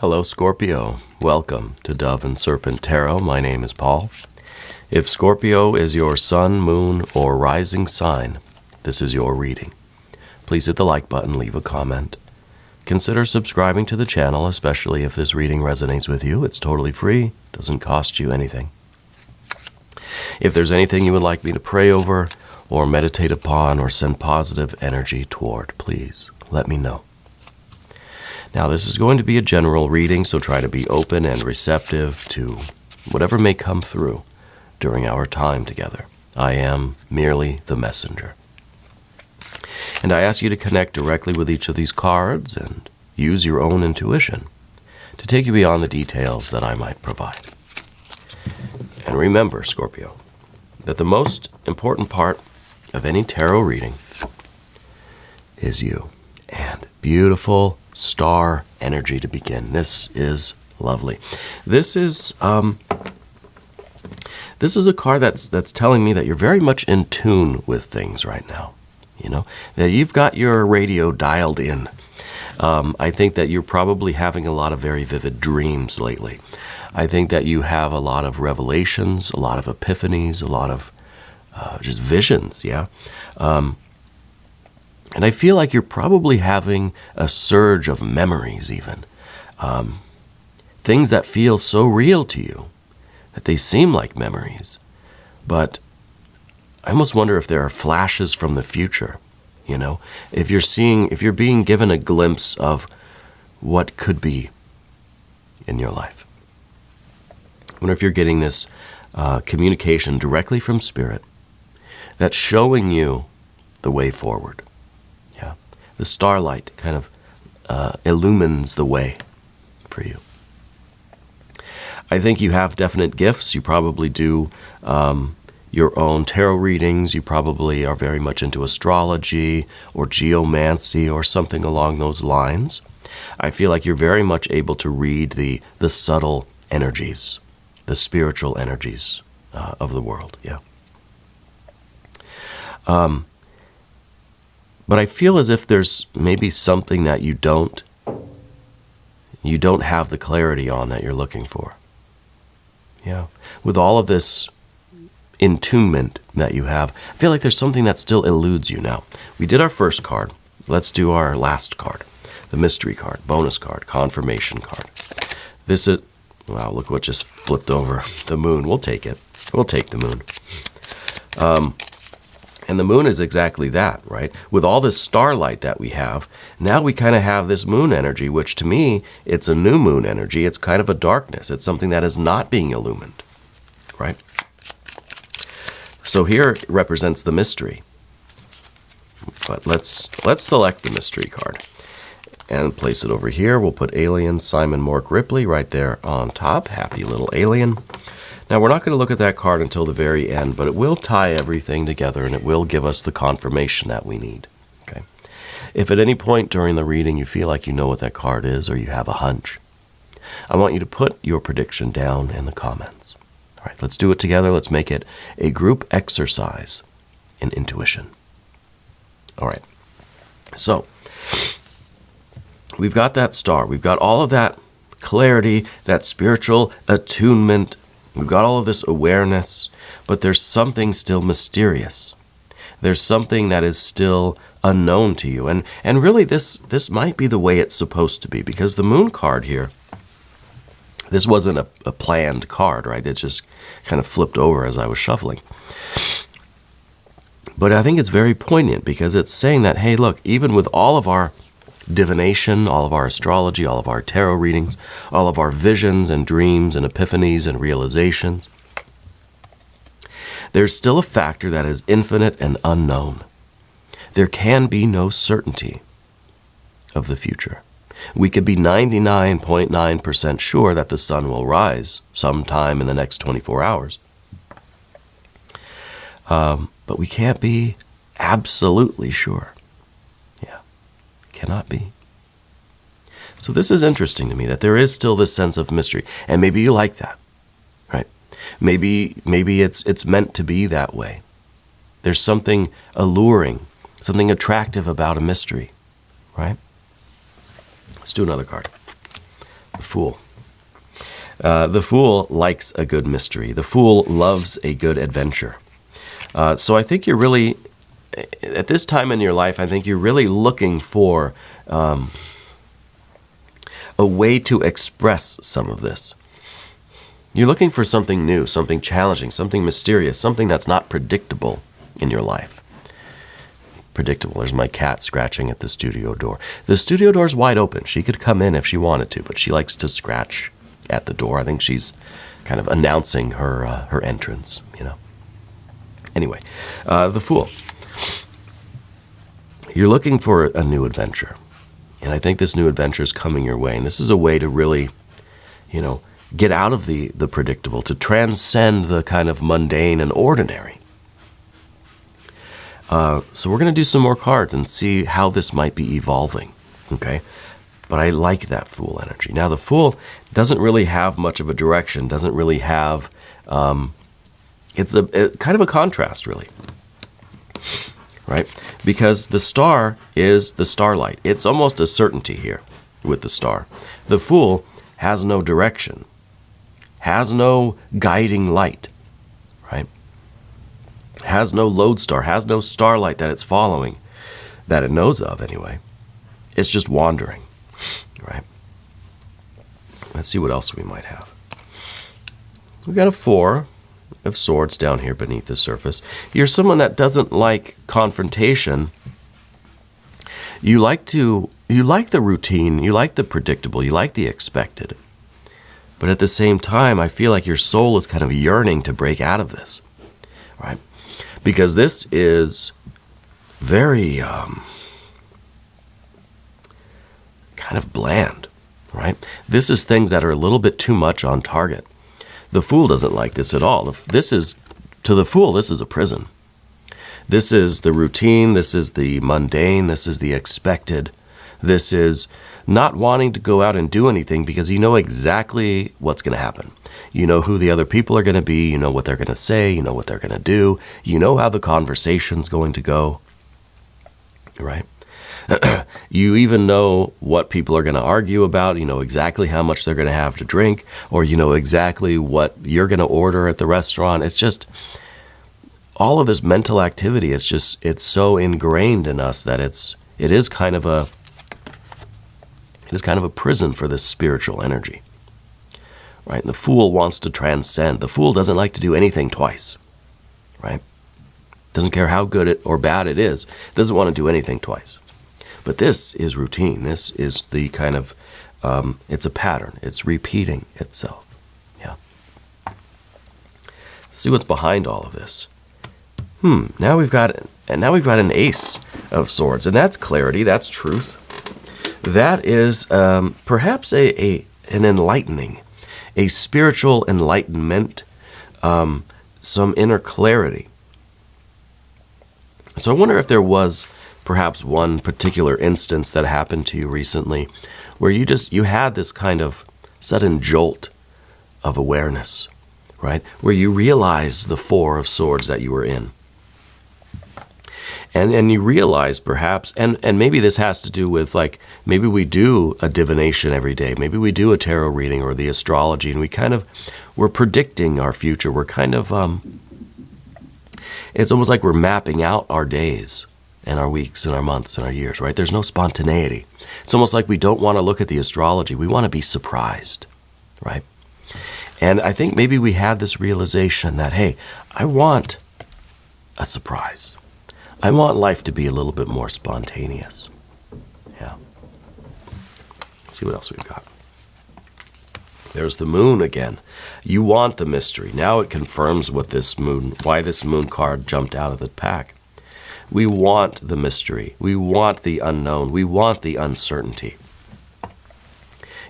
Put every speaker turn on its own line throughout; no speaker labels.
Hello, Scorpio. Welcome to Dove and Serpent Tarot. My name is Paul. If Scorpio is your sun, moon, or rising sign, this is your reading. Please hit the like button, leave a comment. Consider subscribing to the channel, especially if this reading resonates with you. It's totally free, doesn't cost you anything. If there's anything you would like me to pray over, or meditate upon, or send positive energy toward, please let me know. Now, this is going to be a general reading, so try to be open and receptive to whatever may come through during our time together. I am merely the messenger. And I ask you to connect directly with each of these cards and use your own intuition to take you beyond the details that I might provide. And remember, Scorpio, that the most important part of any tarot reading is you. And beautiful star energy to begin. This is lovely. This is a card that's telling me that you're very much in tune with things right now. You know, that you've got your radio dialed in. I think that you're probably having a lot of very vivid dreams lately. I think that you have a lot of revelations, a lot of epiphanies, a lot of just visions, yeah? And I feel like you're probably having a surge of memories even. Things that feel so real to you that they seem like memories. But I almost wonder if there are flashes from the future, you know? If you're being given a glimpse of what could be in your life. I wonder if you're getting this communication directly from Spirit that's showing you the way forward. Yeah, the starlight kind of illumines the way for you. I think you have definite gifts. You probably do your own tarot readings. You probably are very much into astrology or geomancy or something along those lines. I feel like you're very much able to read the subtle energies, the spiritual energies of the world. Yeah. But I feel as if there's maybe something that you don't have the clarity on that you're looking for. Yeah. With all of this attunement that you have, I feel like there's something that still eludes you now. We did our first card. Let's do our last card. The mystery card, bonus card, confirmation card. This is, wow, look what just flipped over. The moon. We'll take it. We'll take the moon. And the moon is exactly that, right? With all this starlight that we have, now we kind of have this moon energy, which to me, it's a new moon energy. It's kind of a darkness. It's something that is not being illumined, right? So here it represents the mystery. But let's select the mystery card and place it over here. We'll put Alien Simon Mork Ripley right there on top. Happy little alien. Now, we're not going to look at that card until the very end, but it will tie everything together and it will give us the confirmation that we need. Okay. If at any point during the reading you feel like you know what that card is or you have a hunch, I want you to put your prediction down in the comments. All right, let's do it together. Let's make it a group exercise in intuition. All right. So, we've got that star. We've got all of that clarity, that spiritual attunement. We've got all of this awareness, but there's something still mysterious. There's something that is still unknown to you. And really this might be the way it's supposed to be, because the moon card here, this wasn't a planned card, right? It just kind of flipped over as I was shuffling. But I think it's very poignant because it's saying that, hey, look, even with all of our divination, all of our astrology, all of our tarot readings, all of our visions and dreams and epiphanies and realizations, there's still a factor that is infinite and unknown. There can be no certainty of the future. We could be 99.9% sure that the sun will rise sometime in the next 24 hours. But we can't be absolutely sure. Cannot be. So this is interesting to me, that there is still this sense of mystery. And maybe you like that, right? Maybe it's meant to be that way. There's something alluring, something attractive about a mystery, right? Let's do another card. The Fool. The Fool likes a good mystery. The Fool loves a good adventure. So I think you're really, at this time in your life, I think you're really looking for a way to express some of this. You're looking for something new, something challenging, something mysterious, something that's not predictable in your life. Predictable. There's my cat scratching at the studio door. The studio door's wide open. She could come in if she wanted to, but she likes to scratch at the door. I think she's kind of announcing her entrance, you know. Anyway, the Fool. You're looking for a new adventure. And I think this new adventure is coming your way. And this is a way to really, you know, get out of the predictable, to transcend the kind of mundane and ordinary. So we're going to do some more cards and see how this might be evolving, okay? But I like that Fool energy. Now, the Fool doesn't really have much of a direction, doesn't really have, it's kind of a contrast, really, right? Because the star is the starlight. It's almost a certainty here with the star. The Fool has no direction, has no guiding light, right? Has no lodestar, has no starlight that it's following, that it knows of anyway. It's just wandering, right? Let's see what else we might have. We've got a 4 of Swords down here beneath the surface. You're someone that doesn't like confrontation. You like the routine, you like the predictable, you like the expected. But at the same time, I feel like your soul is kind of yearning to break out of this, right? Because this is very kind of bland, right? This is things that are a little bit too much on target. The Fool doesn't like this at all. To the Fool, this is a prison. This is the routine, this is the mundane, this is the expected. This is not wanting to go out and do anything because you know exactly what's going to happen. You know who the other people are going to be, you know what they're going to say, you know what they're going to do, you know how the conversation's going to go, right? You even know what people are going to argue about, you know exactly how much they're going to have to drink, or you know exactly what you're going to order at the restaurant. It's just, all of this mental activity, it's so ingrained in us that it is kind of a prison for this spiritual energy, right? And the Fool wants to transcend. The Fool doesn't like to do anything twice, right? Doesn't care how good or bad it is. Doesn't want to do anything twice. But this is routine. This is the kind of, it's a pattern. It's repeating itself. Yeah. Let's see what's behind all of this. Now we've got an Ace of Swords, and that's clarity. That's truth. That is perhaps an enlightening, a spiritual enlightenment, some inner clarity. So I wonder if there was perhaps one particular instance that happened to you recently where you had this kind of sudden jolt of awareness, right? Where you realized the 4 of Swords that you were in. And you realize perhaps, and maybe this has to do with, like, maybe we do a divination every day. Maybe we do a tarot reading or the astrology, and we're predicting our future. We're kind of, it's almost like we're mapping out our days and our weeks and our months and our years, right? There's no spontaneity. It's almost like we don't want to look at the astrology. We want to be surprised, right? And I think maybe we had this realization that, hey, I want a surprise. I want life to be a little bit more spontaneous. Yeah. Let's see what else we've got. There's the Moon again. You want the mystery. Now it confirms why this Moon card jumped out of the pack. We want the mystery. We want the unknown. We want the uncertainty.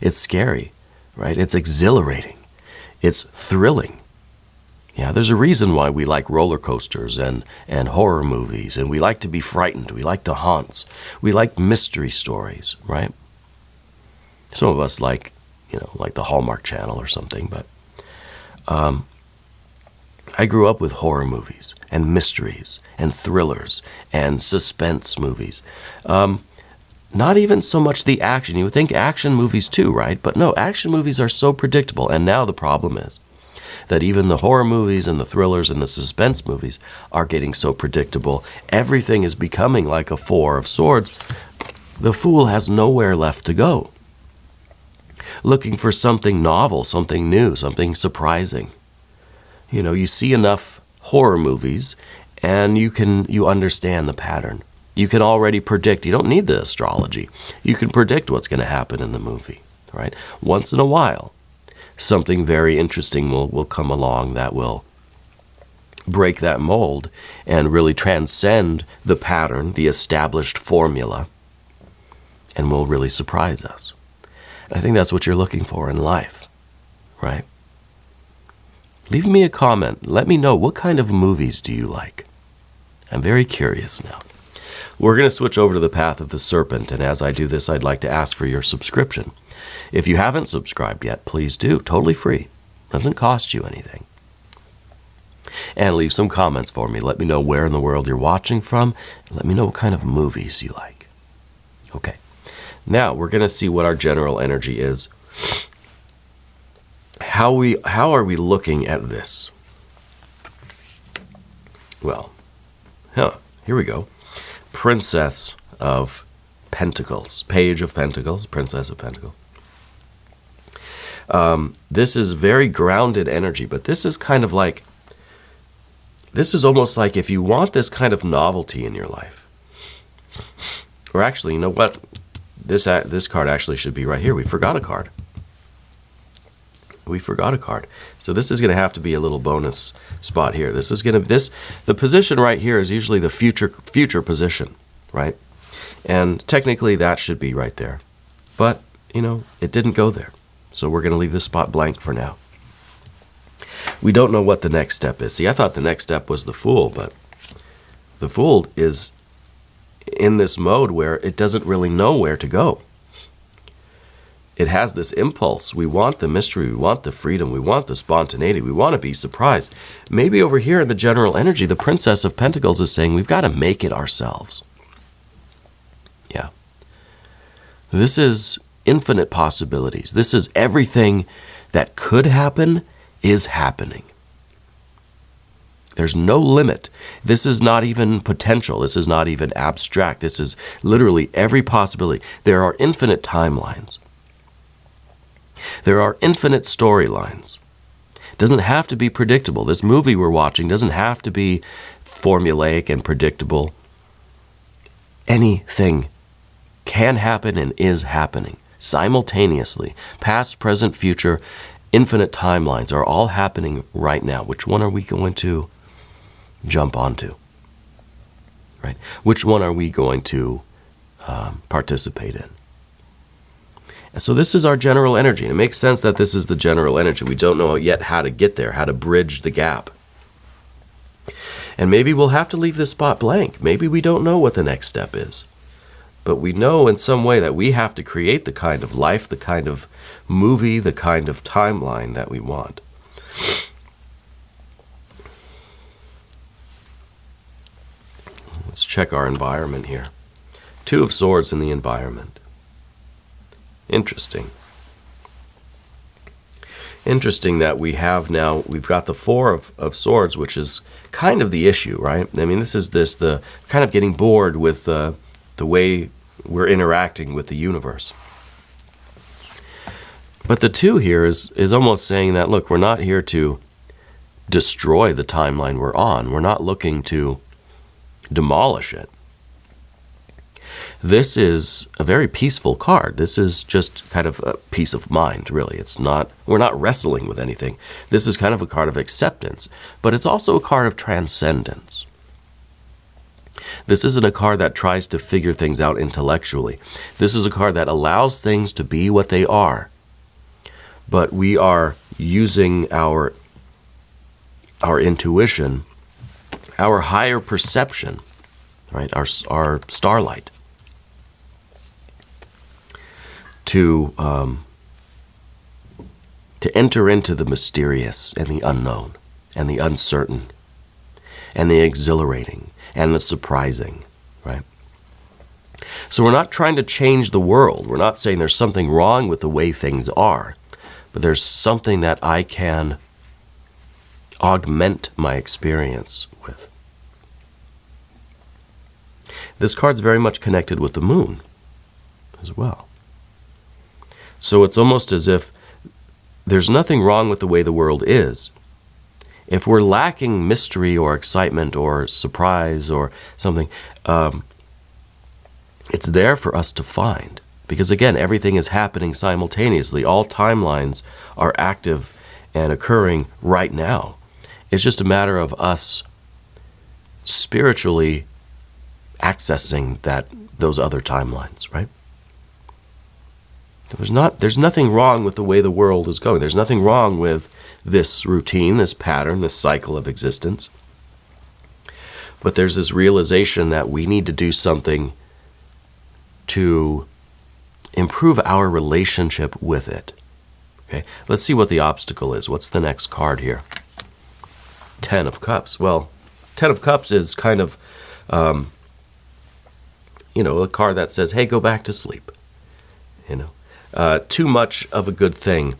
It's scary, right? It's exhilarating. It's thrilling. Yeah, there's a reason why we like roller coasters and horror movies, and we like to be frightened. We like the haunts. We like mystery stories, right? Some of us like the Hallmark Channel or something, but I grew up with horror movies and mysteries and thrillers and suspense movies. Not even so much the action. You would think action movies too, right? But no, action movies are so predictable. And now the problem is that even the horror movies and the thrillers and the suspense movies are getting so predictable. Everything is becoming like a Four of Swords. The fool has nowhere left to go. Looking for something novel, something new, something surprising. You know, you see enough horror movies and you understand the pattern. You can already predict. You don't need the astrology. You can predict what's going to happen in the movie, right? Once in a while, something very interesting will come along that will break that mold and really transcend the pattern, the established formula, and will really surprise us. And I think that's what you're looking for in life, right? Leave me a comment. Let me know, what kind of movies do you like? I'm very curious now. We're going to switch over to the path of the serpent, and as I do this, I'd like to ask for your subscription. If you haven't subscribed yet, please do. Totally free. Doesn't cost you anything. And leave some comments for me. Let me know where in the world you're watching from. Let me know what kind of movies you like. Okay. Now, we're going to see what our general energy is. How are we looking at this? Well, here we go. Princess of Pentacles, Page of Pentacles, Princess of Pentacles. This is very grounded energy, but this is kind of like, this is almost like if you want this kind of novelty in your life. Or actually, you know what? This card actually should be right here. We forgot a card. We forgot a card. So this is going to have to be a little bonus spot here. This is going to, the position right here is usually the future position, right? And technically that should be right there. But, you know, it didn't go there. So we're going to leave this spot blank for now. We don't know what the next step is. See, I thought the next step was the Fool, but the Fool is in this mode where it doesn't really know where to go. It has this impulse. We want the mystery. We want the freedom. We want the spontaneity. We want to be surprised. Maybe over here in the general energy, the Princess of Pentacles is saying we've got to make it ourselves. Yeah. This is infinite possibilities. This is everything that could happen is happening. There's no limit. This is not even potential. This is not even abstract. This is literally every possibility. There are infinite timelines. There are infinite storylines. It doesn't have to be predictable. This movie we're watching doesn't have to be formulaic and predictable. Anything can happen and is happening simultaneously. Past, present, future, infinite timelines are all happening right now. Which one are we going to jump onto? Right? Which one are we going to participate in? And so this is our general energy. And it makes sense that this is the general energy. We don't know yet how to get there, how to bridge the gap. And maybe we'll have to leave this spot blank. Maybe we don't know what the next step is. But we know in some way that we have to create the kind of life, the kind of movie, the kind of timeline that we want. Let's check our environment here. Two of Swords in the environment. Interesting. Interesting that we have now, we've got the Four of Swords, which is kind of the issue, right? I mean, this is the kind of getting bored with the way we're interacting with the universe. But the Two here is almost saying that, look, we're not here to destroy the timeline we're on. We're not looking to demolish it. This is a very peaceful card. This is just kind of a peace of mind, really. It's not, we're not wrestling with anything. This is kind of a card of acceptance, but it's also a card of transcendence. This isn't a card that tries to figure things out intellectually. This is a card that allows things to be what they are. But we are using our intuition, our higher perception, right? Our starlight, to enter into the mysterious and the unknown and the uncertain and the exhilarating and the surprising, right? So we're not trying to change the world. We're not saying there's something wrong with the way things are, but there's something that I can augment my experience with. This card's very much connected with the moon as well. So it's almost as if there's nothing wrong with the way the world is. If we're lacking mystery or excitement or surprise or something, it's there for us to find. Because again, everything is happening simultaneously. All timelines are active and occurring right now. It's just a matter of us spiritually accessing those other timelines, right? There's nothing wrong with the way the world is going. There's nothing wrong with this routine, this pattern, this cycle of existence. But there's this realization that we need to do something to improve our relationship with it. Okay, let's see what the obstacle is. What's the next card here? Ten of Cups. Well, Ten of Cups is kind of, a card that says, hey, go back to sleep. Too much of a good thing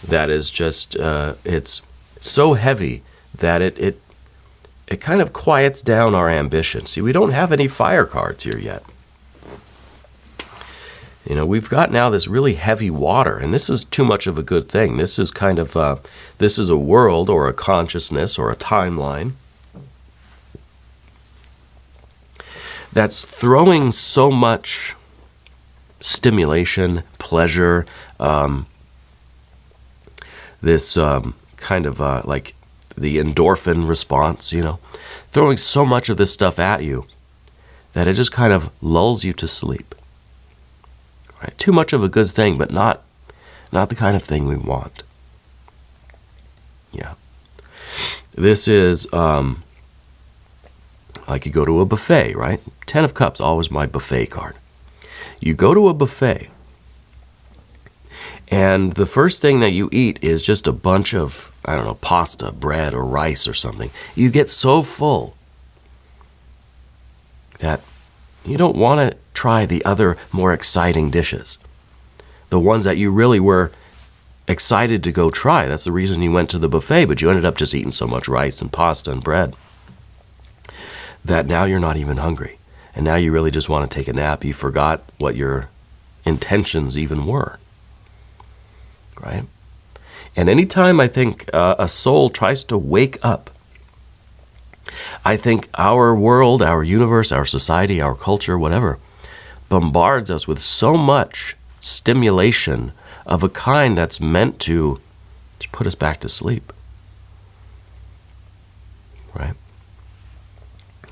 that is just, it's so heavy that it kind of quiets down our ambition. See, we don't have any fire cards here yet. We've got now this really heavy water, and this is too much of a good thing. This is kind of, this is a world or a consciousness or a timeline that's throwing so much stimulation, pleasure, this kind of like the endorphin response, throwing so much of this stuff at you that it just kind of lulls you to sleep. Right? Too much of a good thing, but not the kind of thing we want. Yeah. This is like you go to a buffet, right? Ten of Cups, always my buffet card. You go to a buffet, and the first thing that you eat is just a bunch of, pasta, bread, or rice or something. You get so full that you don't want to try the other more exciting dishes. The ones that you really were excited to go try. That's the reason you went to the buffet, but you ended up just eating so much rice and pasta and bread that now you're not even hungry. And now you really just want to take a nap. You forgot what your intentions even were, right? And anytime I think a soul tries to wake up, I think our world, our universe, our society, our culture, whatever, bombards us with so much stimulation of a kind that's meant to put us back to sleep, right?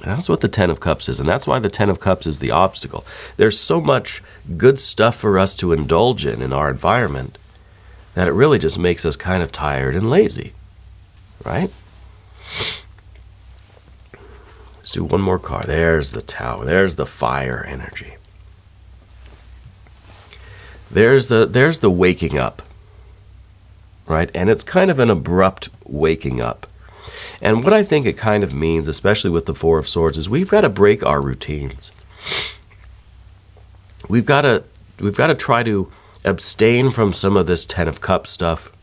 And that's what the Ten of Cups is, and that's why the Ten of Cups is the obstacle. There's so much good stuff for us to indulge in our environment that it really just makes us kind of tired and lazy, right? Let's do one more card. There's the Tower. There's the fire energy. There's the waking up, right? And it's kind of an abrupt waking up. And what I think it kind of means, especially with the Four of Swords, is we've got to break our routines. We've got to try to abstain from some of this Ten of Cups stuff.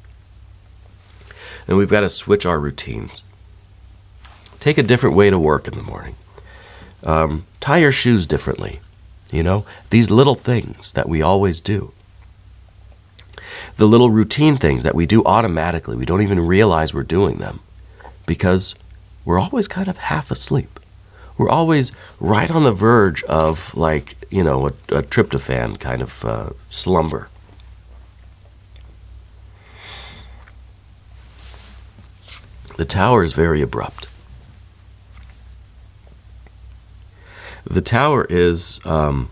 And we've got to switch our routines. Take a different way to work in the morning. Tie your shoes differently. These little things that we always do. The little routine things that we do automatically. We don't even realize we're doing them because we're always kind of half asleep. We're always right on the verge of a tryptophan kind of slumber. The Tower is very abrupt. The Tower is not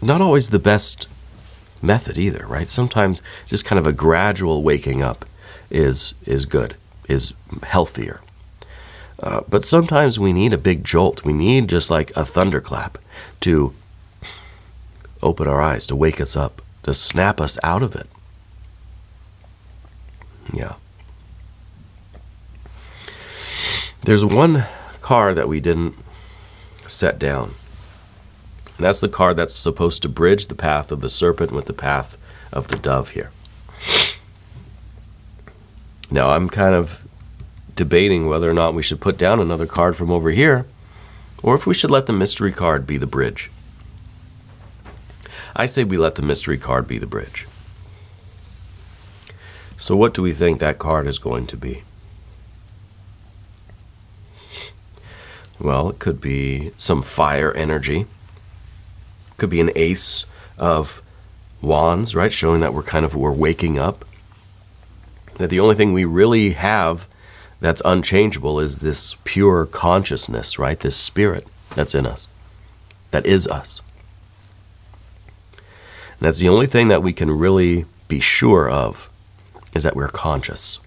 always the best method either, right? Sometimes just kind of a gradual waking up is good, is healthier. But sometimes we need a big jolt. We need just like a thunderclap to open our eyes, to wake us up, to snap us out of it. Yeah. There's one card that we didn't set down. And that's the card that's supposed to bridge the path of the serpent with the path of the dove here. Now, I'm kind of debating whether or not we should put down another card from over here, or if we should let the mystery card be the bridge. I say we let the mystery card be the bridge. So what do we think that card is going to be? Well, it could be some fire energy. It could be an ace of wands, right? Showing that we're waking up. That the only thing we really have that's unchangeable is this pure consciousness, right? This spirit that's in us, that is us. And that's the only thing that we can really be sure of, is that we're conscious,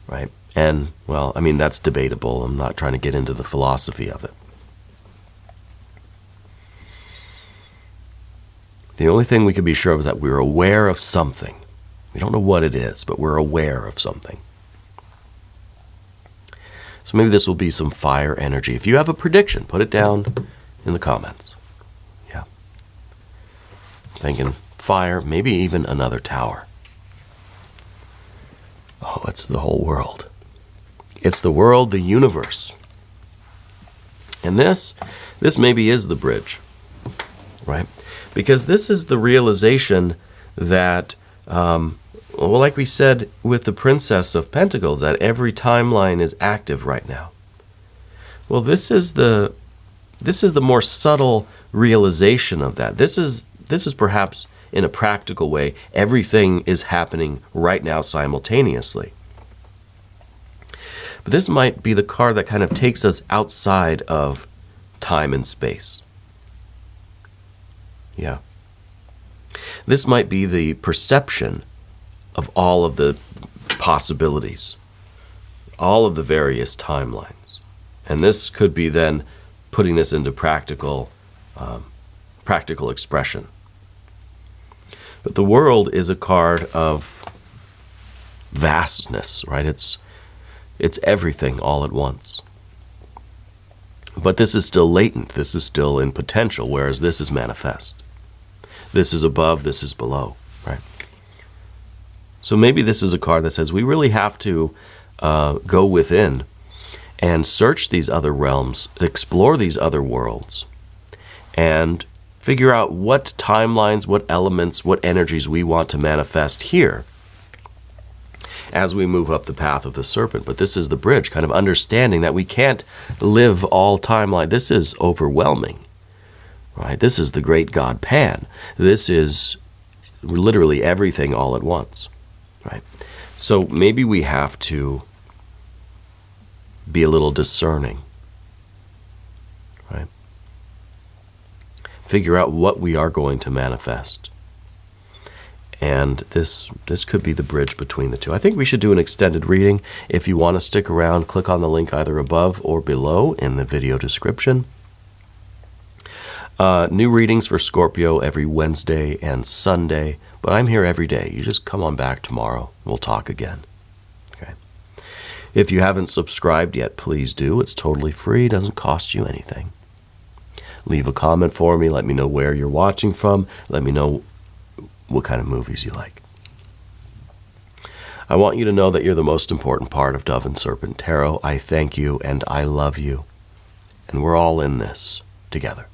right? And, well, I mean, that's debatable. I'm not trying to get into the philosophy of it. The only thing we can be sure of is that we're aware of something. We don't know what it is, but we're aware of something. So maybe this will be some fire energy. If you have a prediction, put it down in the comments. Yeah. Thinking fire, maybe even another tower. Oh, it's the whole world. It's the world, the universe. And this maybe is the bridge, right? Because this is the realization that, well, like we said with the Princess of Pentacles, that every timeline is active right now. Well, this is the more subtle realization of that. This is perhaps, in a practical way, everything is happening right now simultaneously. But this might be the card that kind of takes us outside of time and space. Yeah. This might be the perception of all of the possibilities, all of the various timelines. And this could be then putting this into practical expression. But the world is a card of vastness, right? It's everything all at once. But this is still latent. This is still in potential, whereas this is manifest. This is above, this is below, right? So maybe this is a card that says we really have to go within and search these other realms, explore these other worlds, and figure out what timelines, what elements, what energies we want to manifest here as we move up the path of the serpent. But this is the bridge, kind of understanding that we can't live all timeline. This is overwhelming, right? This is the great god Pan. This is literally everything all at once, right? So maybe we have to be a little discerning, right? Figure out what we are going to manifest. And this could be the bridge between the two. I think we should do an extended reading. If you want to stick around, click on the link either above or below in the video description. New readings for Scorpio every Wednesday and Sunday, but I'm here every day. You just come on back tomorrow. We'll talk again. Okay. If you haven't subscribed yet, please do. It's totally free. It doesn't cost you anything. Leave a comment for me. Let me know where you're watching from. Let me know what kind of movies you like. I want you to know that you're the most important part of Dove and Serpent Tarot. I thank you and I love you. And we're all in this together.